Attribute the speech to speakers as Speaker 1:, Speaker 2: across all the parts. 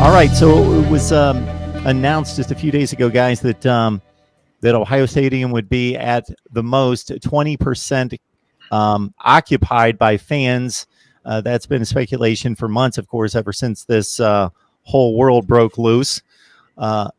Speaker 1: All right, so it was announced just a few days ago, guys, that that Ohio Stadium would be at the most 20% occupied by fans. That's been speculation for months, of course, ever since this whole world broke loose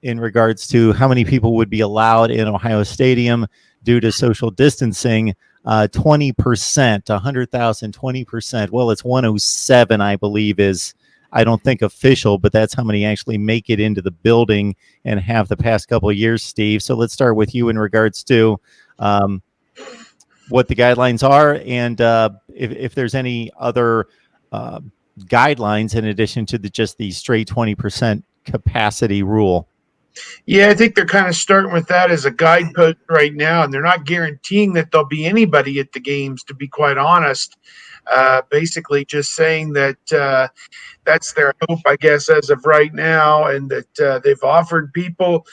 Speaker 1: in regards to how many people would be allowed in Ohio Stadium due to social distancing. 20%, 100,000, 20%. Well, it's 107, I believe, is, I don't think official, but that's how many actually make it into the building and have the past couple of years, Steve. So let's start with you in regards to what the guidelines are and if there's any other guidelines in addition to just the straight 20% capacity rule.
Speaker 2: Yeah, I think they're kind of starting with that as a guidepost right now, and they're not guaranteeing that there'll be anybody at the games, to be quite honest. Basically, just saying that that's their hope, I guess, as of right now, and that they've offered people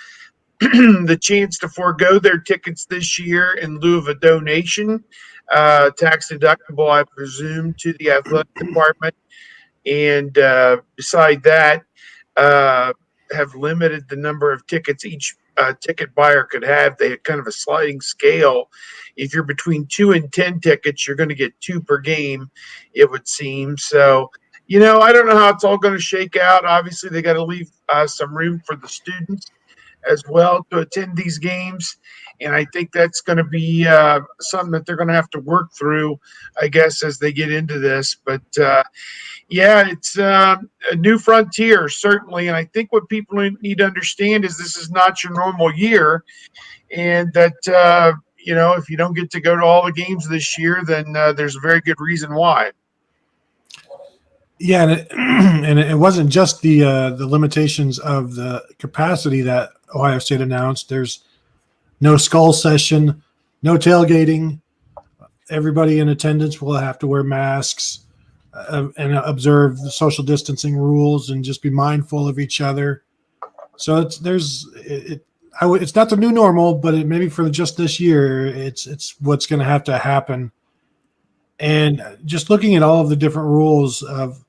Speaker 2: the chance to forego their tickets this year in lieu of a donation, tax deductible, I presume, to the athletic department. And beside that, have limited the number of tickets each ticket buyer could have. They had kind of a sliding scale. If you're between 2 and 10 tickets, you're going to get 2 per game, it would seem. So, I don't know how it's all going to shake out. Obviously, they got to leave some room for the students as well to attend these games. And I think that's going to be something that they're going to have to work through, I guess, as they get into this. But yeah, it's a new frontier, certainly. And I think what people need to understand is this is not your normal year. And that, if you don't get to go to all the games this year, then there's a very good reason why.
Speaker 3: Yeah, and it wasn't just the limitations of the capacity that Ohio State announced. There's no skull session, no tailgating. Everybody in attendance will have to wear masks and observe the social distancing rules and just be mindful of each other. So it's not the new normal, but it maybe for just this year, it's what's going to have to happen. And just looking at all of the different rules of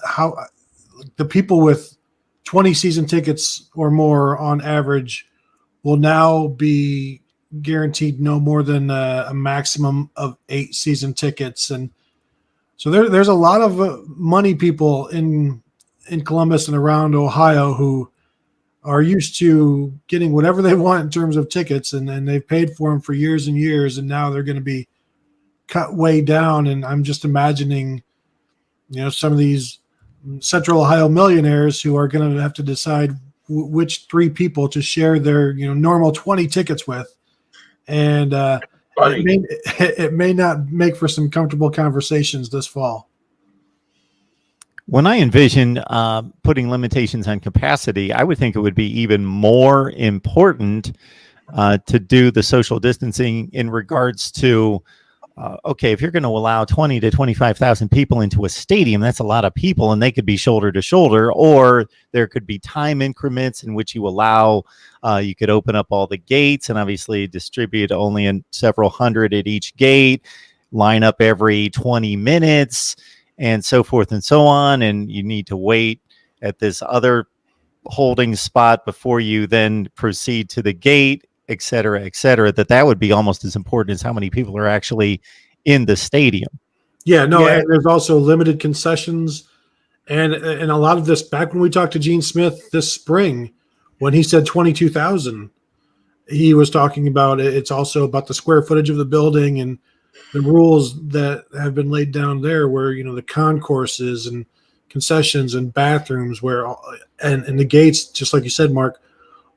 Speaker 3: how the people with 20 season tickets or more on average will now be guaranteed no more than a maximum of 8 season tickets. And so there's a lot of money people in Columbus and around Ohio who are used to getting whatever they want in terms of tickets, and they've paid for them for years and years, and now they're going to be cut way down. And I'm just imagining, some of these Central Ohio millionaires who are going to have to decide which 3 people to share their normal 20 tickets with, and it may not make for some comfortable conversations this fall.
Speaker 1: When I envision putting limitations on capacity, I would think it would be even more important to do the social distancing in regards to, okay, if you're going to allow 20 to 25,000 people into a stadium, that's a lot of people, and they could be shoulder to shoulder, or there could be time increments in which you allow, you could open up all the gates and obviously distribute only in several hundred at each gate, line up every 20 minutes, and so forth and so on. And you need to wait at this other holding spot before you then proceed to the gate, et cetera, that would be almost as important as how many people are actually in the stadium.
Speaker 3: Yeah, no, yeah. And there's also limited concessions. And a lot of this, back when we talked to Gene Smith this spring, when he said 22,000, he was talking about it's also about the square footage of the building and the rules that have been laid down there, where, the concourses and concessions and bathrooms and the gates, just like you said, Mark,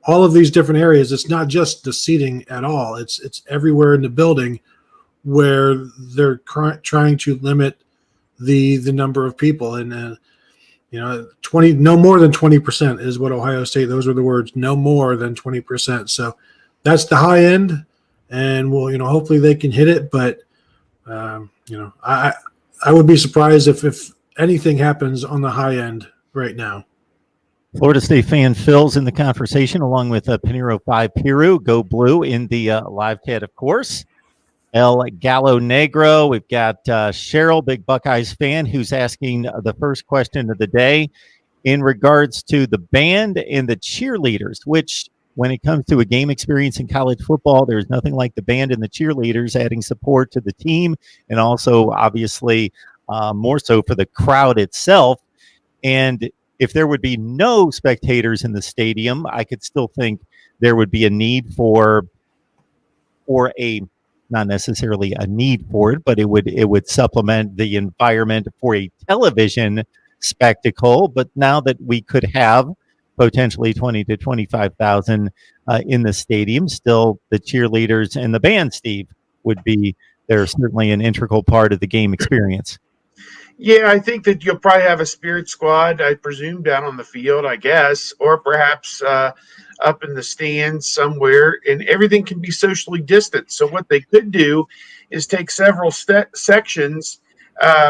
Speaker 3: all of these different areas. It's not just the seating at all. It's everywhere in the building where they're trying to limit the number of people. And 20, no more than 20% is what Ohio State. Those were the words. No more than 20%. So that's the high end, and hopefully they can hit it. But I would be surprised if anything happens on the high end right now.
Speaker 1: Florida State fan Phil's in the conversation, along with Pinero 5 Piru, Go Blue in the live chat, of course. El Gallo Negro. We've got Cheryl, big Buckeyes fan, who's asking the first question of the day. in regards to the band and the cheerleaders, which when it comes to a game experience in college football, there's nothing like the band and the cheerleaders adding support to the team, and also obviously more so for the crowd itself. And if there would be no spectators in the stadium, I could still think there would be a need for a, not necessarily a need for it, but it would supplement the environment for a television spectacle. But now that we could have potentially 20 to 25,000 in the stadium, still the cheerleaders and the band, Steve, would be, they're certainly an integral part of the game experience.
Speaker 2: Yeah, I think that you'll probably have a spirit squad, I presume, down on the field, I guess, or perhaps up in the stands somewhere, and everything can be socially distant. So what they could do is take several sections.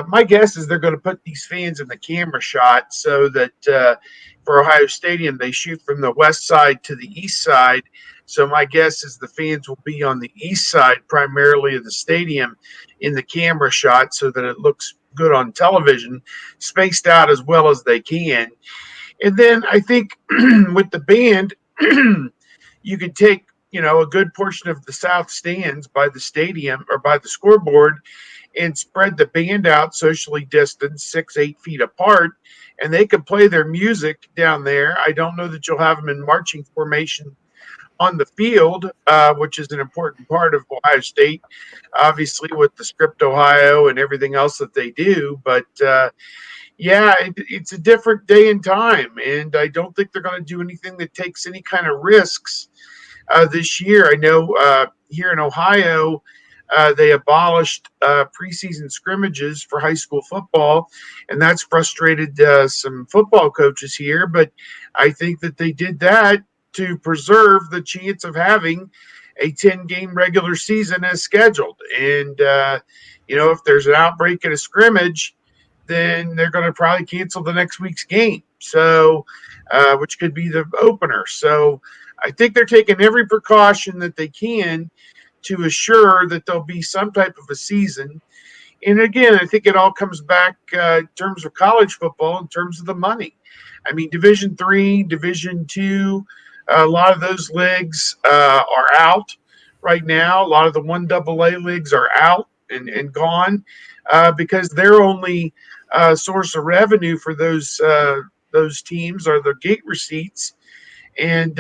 Speaker 2: My guess is they're going to put these fans in the camera shot so that for Ohio Stadium, they shoot from the west side to the east side. So my guess is the fans will be on the east side primarily of the stadium in the camera shot so that it looks good on television, spaced out as well as they can. And then I think with the band, you could take, a good portion of the south stands by the stadium or by the scoreboard and spread the band out socially distanced 6-8 feet apart, and they could play their music down there. I don't know that you'll have them in marching formation on the field, which is an important part of Ohio State, obviously with the Script Ohio and everything else that they do. But it's a different day and time, and I don't think they're going to do anything that takes any kind of risks this year. I know here in Ohio, they abolished preseason scrimmages for high school football, and that's frustrated some football coaches here. But I think that they did that to preserve the chance of having a 10-game regular season as scheduled. And, if there's an outbreak in a scrimmage, then they're going to probably cancel the next week's game. So, which could be the opener. So I think they're taking every precaution that they can to assure that there'll be some type of a season. And again, I think it all comes back in terms of college football, in terms of the money. I mean, Division III, Division II, a lot of those leagues are out right now. A lot of the 1AA leagues are out and gone because their only source of revenue for those teams are the gate receipts. And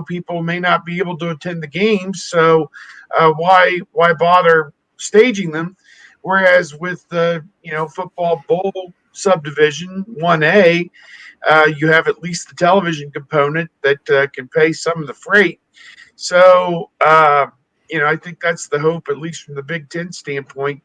Speaker 2: people may not be able to attend the games, so why bother staging them? Whereas with the football bowl subdivision 1A, you have at least the television component that can pay some of the freight. So I think that's the hope, at least from the Big Ten standpoint,